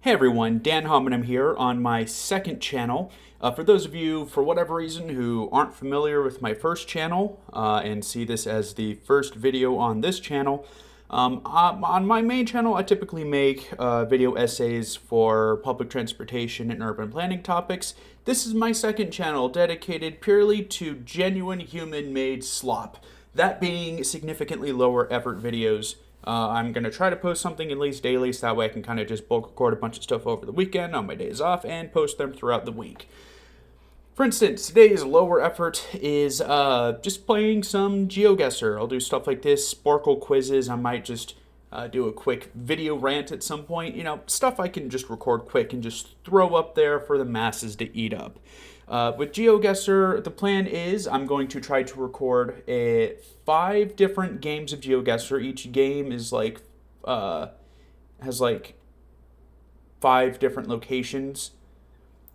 Hey everyone, Dan Hominem here on my second channel. For those of you, for whatever reason, who aren't familiar with my first channel and see this as the first video on this channel, on my main channel I typically make video essays for public transportation and urban planning topics. This is my second channel dedicated purely to genuine human-made slop, that being significantly lower effort videos. I'm going to try to post something at least daily so that way I can kind of just bulk record a bunch of stuff over the weekend on my days off and post them throughout the week. For instance, today's lower effort is just playing some Geoguessr. I'll do stuff like this, Sparkle quizzes. I might just do a quick video rant at some point. You know, stuff I can just record quick and just throw up there for the masses to eat up. With Geoguessr, the plan is I'm going to try to record 5 different games of Geoguessr. Each game is has 5 different locations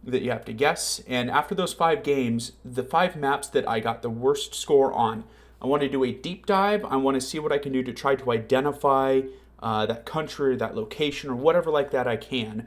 that you have to guess. And after those 5 games, the 5 maps that I got the worst score on, I want to do a deep dive. I want to see what I can do to try to identify that country, that location, or whatever like that I can.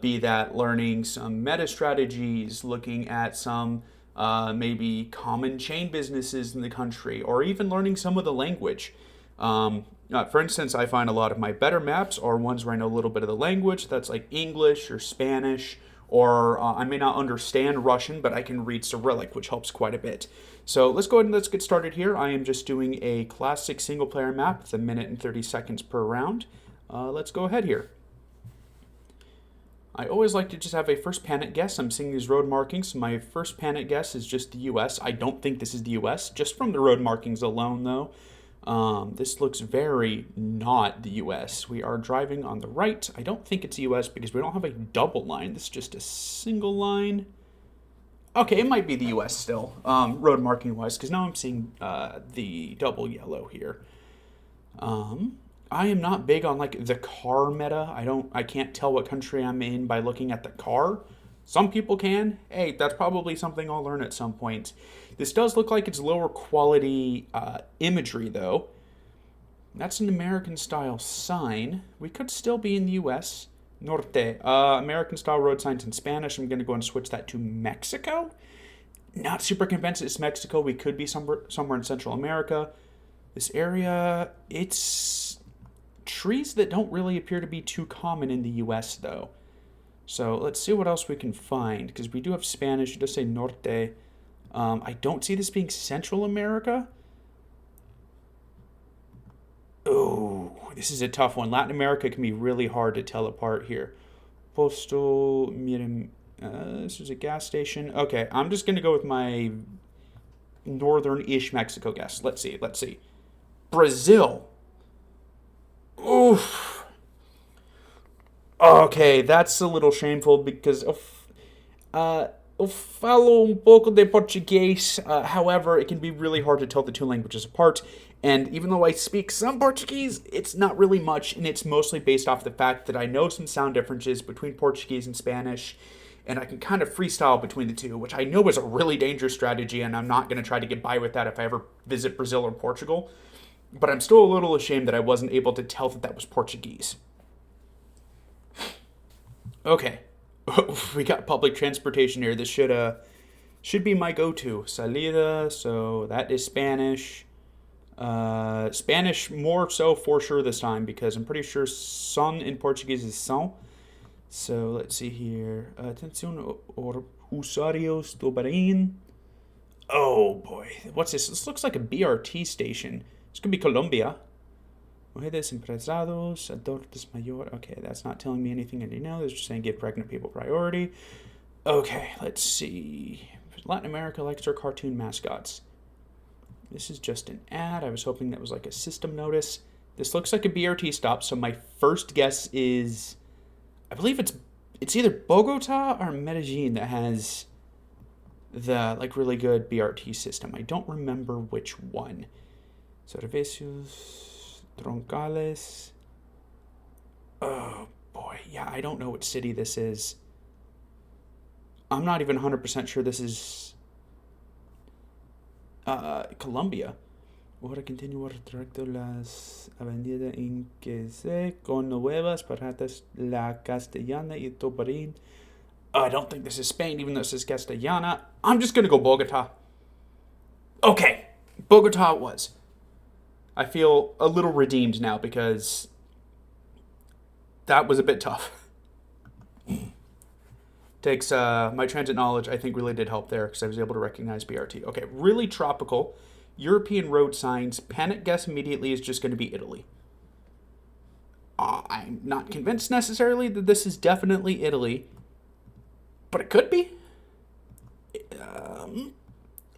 Be that learning some meta strategies, looking at some maybe common chain businesses in the country, or even learning some of the language. For instance, I find a lot of my better maps are ones where I know a little bit of the language. That's like English or Spanish, or I may not understand Russian, but I can read Cyrillic, which helps quite a bit. So let's go ahead and let's get started here. I am just doing a classic single player map. It's 1 minute and 30 seconds per round. Let's go ahead here. I always like to just have a first panic guess. I'm seeing these road markings, so my first panic guess is just the US. I don't think this is the US, just from the road markings alone, though. This looks very not the US. We are driving on the right. I don't think it's the US because we don't have a double line. This is just a single line. Okay, it might be the US still, road marking-wise, because now I'm seeing the double yellow here. I am not big on like the car meta. I can't tell what country I'm in by looking at the car. Some people can. Hey, that's probably something I'll learn at some point. This does look like it's lower quality imagery though. That's an American style sign. We could still be in the US. Norte. American style road signs in Spanish. I'm going to go and switch that to Mexico. Not super convinced it's Mexico. We could be somewhere in Central America. This area, it's trees that don't really appear to be too common in the US though. So let's see what else we can find, because we do have Spanish. It does say Norte. I don't see this being Central America. Oh, this is a tough one. Latin America can be really hard to tell apart here. Postal, miren, this is a gas station. Okay, I'm just going to go with my northern-ish Mexico guess. Let's see. Brazil. Oof. Okay, that's a little shameful because eu falo pouco de português. However, it can be really hard to tell the two languages apart. And even though I speak some Portuguese, it's not really much, and it's mostly based off the fact that I know some sound differences between Portuguese and Spanish, and I can kind of freestyle between the two, which I know is a really dangerous strategy, and I'm not going to try to get by with that if I ever visit Brazil or Portugal. But I'm still a little ashamed that I wasn't able to tell that was Portuguese. Okay. We got public transportation here. This should be my go-to. Salida, so that is Spanish. Spanish more so for sure this time, because I'm pretty sure son in Portuguese is são. So let's see here. Atención usuarios do Bahrein. Oh boy, what's this? This looks like a BRT station. This could be Colombia. Mujeres embarazadas, adultos mayor. Okay, that's not telling me anything I need to know. It's just saying give pregnant people priority. Okay, let's see. Latin America likes their cartoon mascots. This is just an ad. I was hoping that was like a system notice. This looks like a BRT stop, so my first guess is, I believe it's either Bogota or Medellin that has the like really good BRT system. I don't remember which one. Servicios Troncales. Oh boy, yeah, I don't know which city this is. I'm not even 100% sure this is Colombia. Ahora continúa retracto las avenidas en que se con nuevas paradas la Castellana y Toparín. I don't think this is Spain, even though it says Castellana. I'm just going to go Bogota. Okay, Bogota it was. I feel a little redeemed now because that was a bit tough. Takes my transit knowledge, I think, really did help there because I was able to recognize BRT. Okay, really tropical. European road signs. Panic guess immediately is just going to be Italy. I'm not convinced necessarily that this is definitely Italy, but it could be. I'll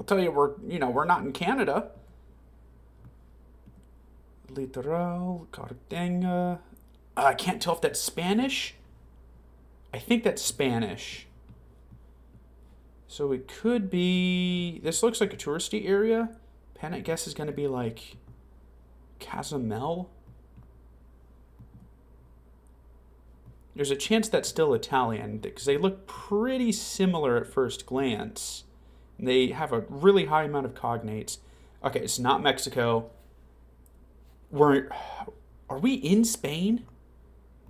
tell you, we're not in Canada. Litoral, Cartagena. I can't tell if that's Spanish. I think that's Spanish. So it could be. This looks like a touristy area. Panic guess is going to be like Casamel. There's a chance that's still Italian because they look pretty similar at first glance. They have a really high amount of cognates. Okay, it's not Mexico. Are we in Spain?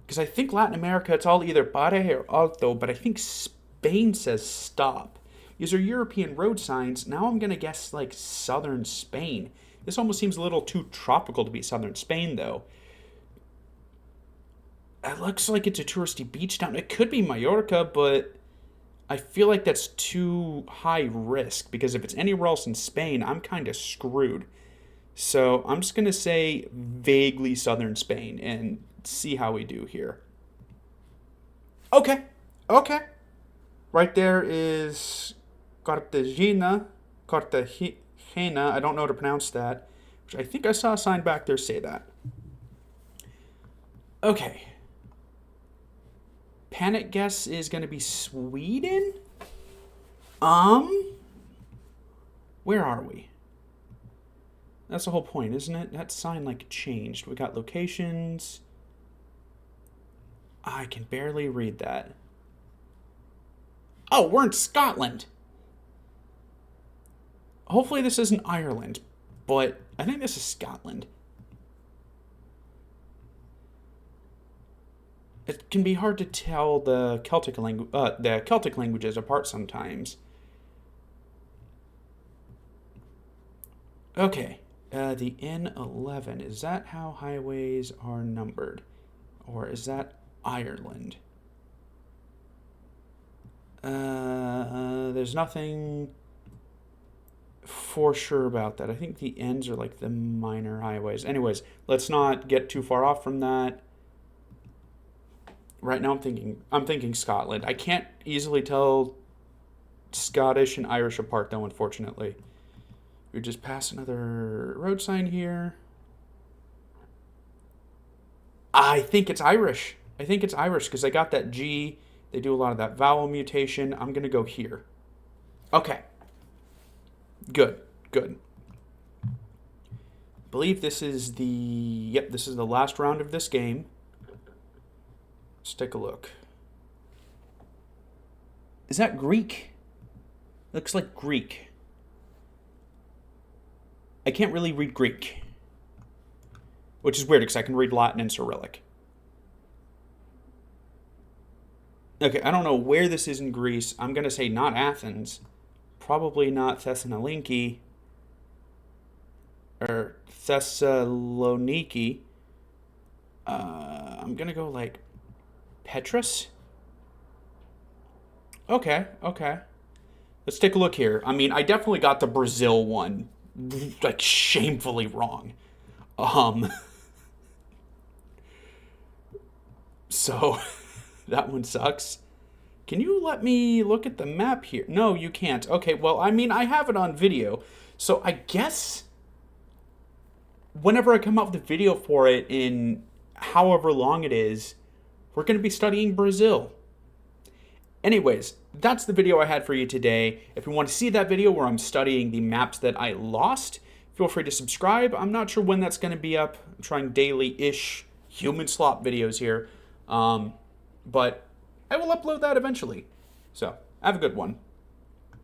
Because I think Latin America, it's all either pare or alto, but I think Spain says stop. These are European road signs. Now I'm going to guess like southern Spain. This almost seems a little too tropical to be southern Spain, though. It looks like it's a touristy beach town. It could be Mallorca, but I feel like that's too high risk because if it's anywhere else in Spain, I'm kind of screwed. So I'm just going to say vaguely southern Spain and see how we do here. Okay. Right there is Cartagena. I don't know how to pronounce that, which I think I saw a sign back there say that. Okay. Panic guess is going to be Sweden? Where are we? That's the whole point, isn't it? That sign, like, changed. We got locations. I can barely read that. Oh, we're in Scotland. Hopefully this isn't Ireland, but I think this is Scotland. It can be hard to tell the Celtic languages apart sometimes. Okay, the N11, is that how highways are numbered? Or is that Ireland? There's nothing for sure about that. I think the N's are like the minor highways. Anyways, let's not get too far off from that. Right now I'm thinking Scotland. I can't easily tell Scottish and Irish apart though, unfortunately. We just pass another road sign here. I think it's Irish because I got that G. They do a lot of that vowel mutation. I'm going to go here. Okay. Good. I believe this is this is the last round of this game. Let's take a look. Is that Greek? Looks like Greek. I can't really read Greek, which is weird because I can read Latin and Cyrillic. Okay, I don't know where this is in Greece. I'm going to say not Athens. Probably not Thessaloniki. Or Thessaloniki. I'm going to go like Petrus? Okay. Let's take a look here. I mean, I definitely got the Brazil one, like, shamefully wrong. So, that one sucks. Can you let me look at the map here? No, you can't. Okay, well, I mean, I have it on video. So, I guess whenever I come out with a video for it in however long it is, we're going to be studying Brazil. Anyways, that's the video I had for you today. If you want to see that video where I'm studying the maps that I lost, feel free to subscribe. I'm not sure when that's going to be up. I'm trying daily-ish human slop videos here. But I will upload that eventually. So, have a good one.